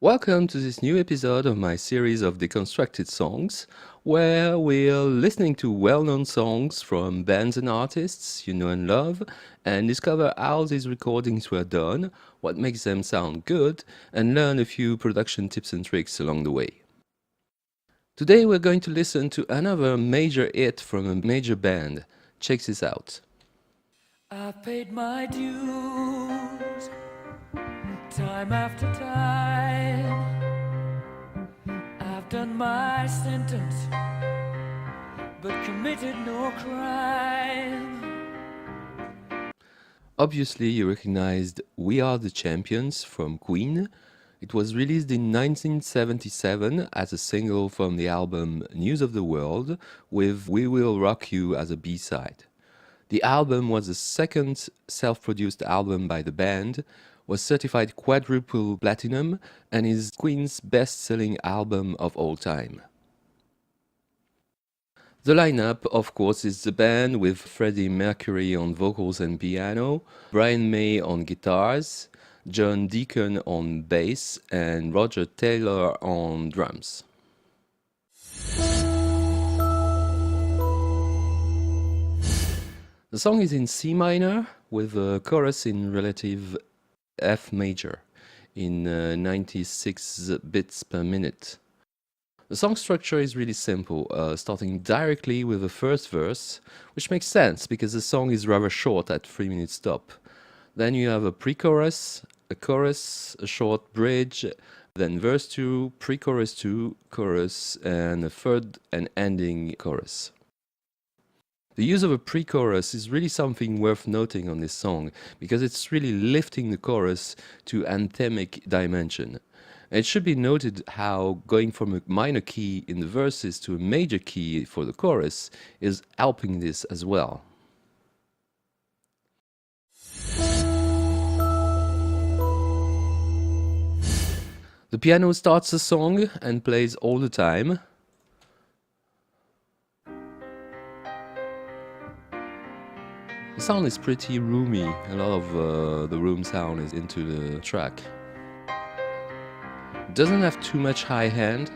Welcome to this new episode of my series of deconstructed songs, where we're listening to well-known songs from bands and artists you know and love, and discover how these recordings were done, what makes them sound good, and learn a few production tips and tricks along the way. Today we're going to listen to another major hit from a major band. Check this out. I've paid my dues time after time. I've done my sentence, but committed no crime. Obviously, you recognized We Are the Champions from Queen. It was released in 1977 as a single from the album News of the World, with We Will Rock You as a B-side. The album was the second self-produced album by the band, was certified quadruple platinum, and is Queen's best-selling album of all time. The lineup, of course, is the band with Freddie Mercury on vocals and piano, Brian May on guitars, John Deacon on bass, and Roger Taylor on drums. The song is in C minor with a chorus in relative F major in 96 bits per minute. The song structure is really simple, starting directly with the first verse, which makes sense because the song is rather short at 3-minute stop. Then you have a pre-chorus, a chorus, a short bridge, then verse 2, pre-chorus 2, chorus, and a third and ending chorus. The use of a pre-chorus is really something worth noting on this song, because it's really lifting the chorus to anthemic dimension. It should be noted how going from a minor key in the verses to a major key for the chorus is helping this as well. The piano starts the song and plays all the time. The sound is pretty roomy, a lot of the room sound is into the track. It doesn't have too much high hand,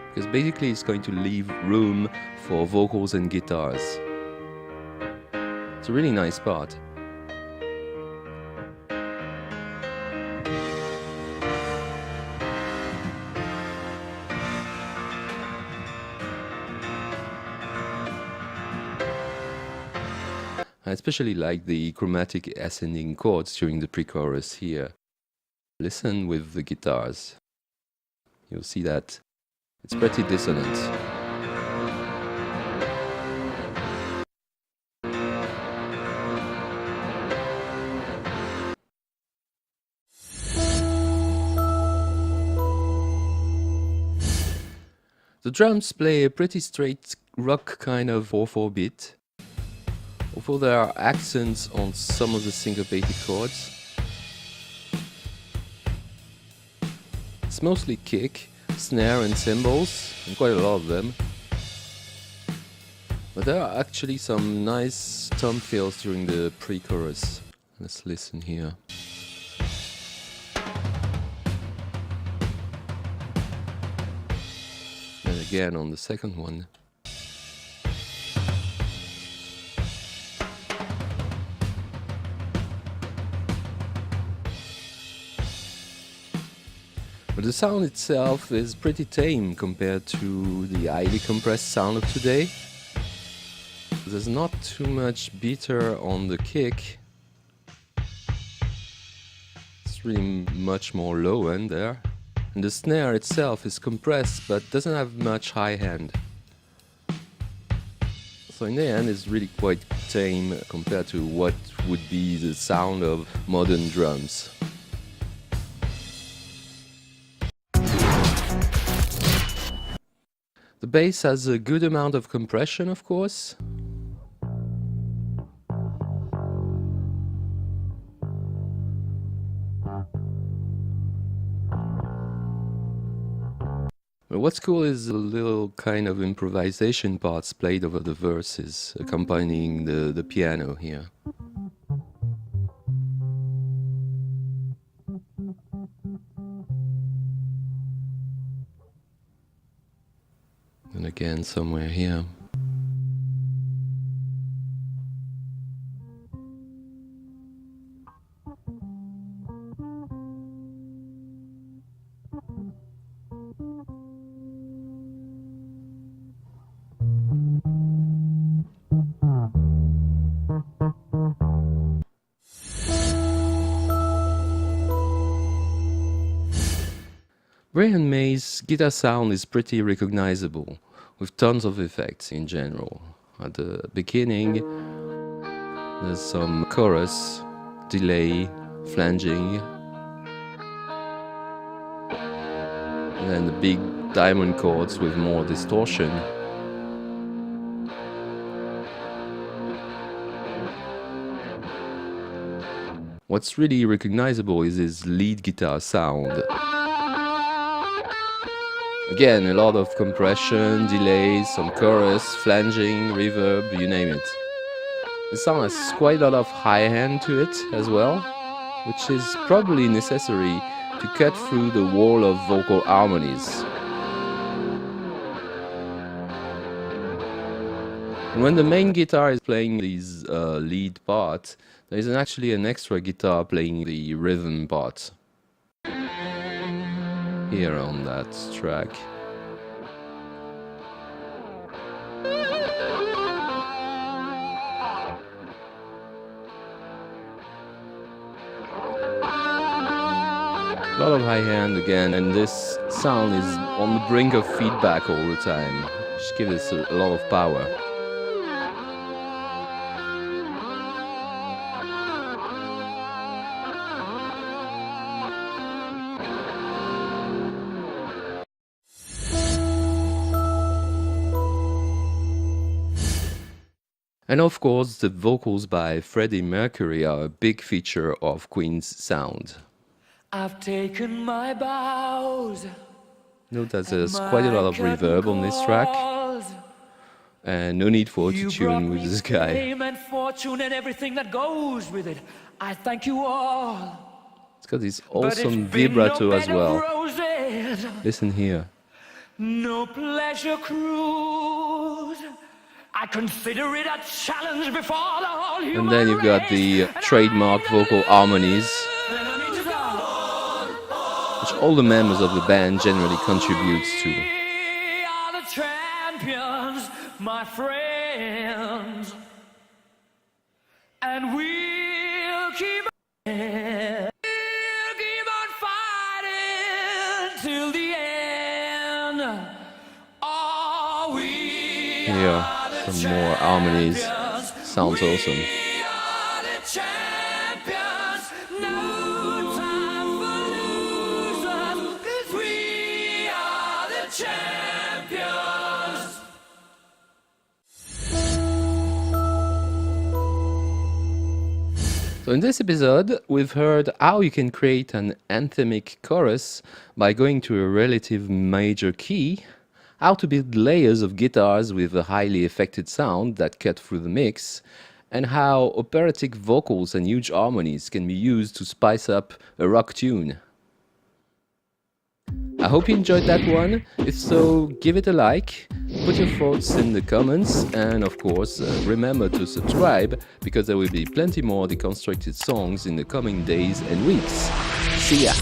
because basically it's going to leave room for vocals and guitars. It's a really nice part. I especially like the chromatic ascending chords during the pre-chorus here. Listen with the guitars. You'll see that it's pretty dissonant. The drums play a pretty straight rock kind of 4/4 beat, although there are accents on some of the syncopated chords. It's mostly kick, snare and cymbals, and quite a lot of them. But there are actually some nice tom fills during the pre-chorus. Let's listen here. And again on the second one. But the sound itself is pretty tame compared to the highly compressed sound of today. There's not too much beater on the kick. It's really much more low end there. And the snare itself is compressed but doesn't have much high hand. So in the end it's really quite tame compared to what would be the sound of modern drums. The bass has a good amount of compression, of course. But what's cool is the little kind of improvisation parts played over the verses, accompanying the piano here. And again, somewhere here. Brian May's guitar sound is pretty recognizable, with tons of effects in general. At the beginning, there's some chorus, delay, flanging, and then the big diamond chords with more distortion. What's really recognizable is his lead guitar sound. Again, a lot of compression, delays, some chorus, flanging, reverb, you name it. The song has quite a lot of high end to it as well, which is probably necessary to cut through the wall of vocal harmonies. And when the main guitar is playing these lead part, there is actually an extra guitar playing the rhythm part. Here on that track. A lot of high hand again, and this sound is on the brink of feedback all the time, which gives it a lot of power. And of course, the vocals by Freddie Mercury are a big feature of Queen's sound. I've taken my bows. Note that there's quite a lot of reverb on this track, and no need for auto-tune with this guy. Fame and fortune and everything that goes with it. I thank you all. It's got this awesome vibrato as well. Roses. Listen here. No pleasure cruise. I consider it a challenge before the whole human And then you've got the trademark vocal harmonies, which all the members of the band generally contributes to. We are the champions, my friends, and we'll keep on fighting till the end. Oh, we Here, some more harmonies. Sounds awesome. are the champions. No time for losers, 'cause we are the champions. So in this episode, we've heard how you can create an anthemic chorus by going to a relative major key, how to build layers of guitars with a highly affected sound that cut through the mix, and how operatic vocals and huge harmonies can be used to spice up a rock tune. I hope you enjoyed that one. If so, give it a like, put your thoughts in the comments, and of course, remember to subscribe, because there will be plenty more deconstructed songs in the coming days and weeks. See ya!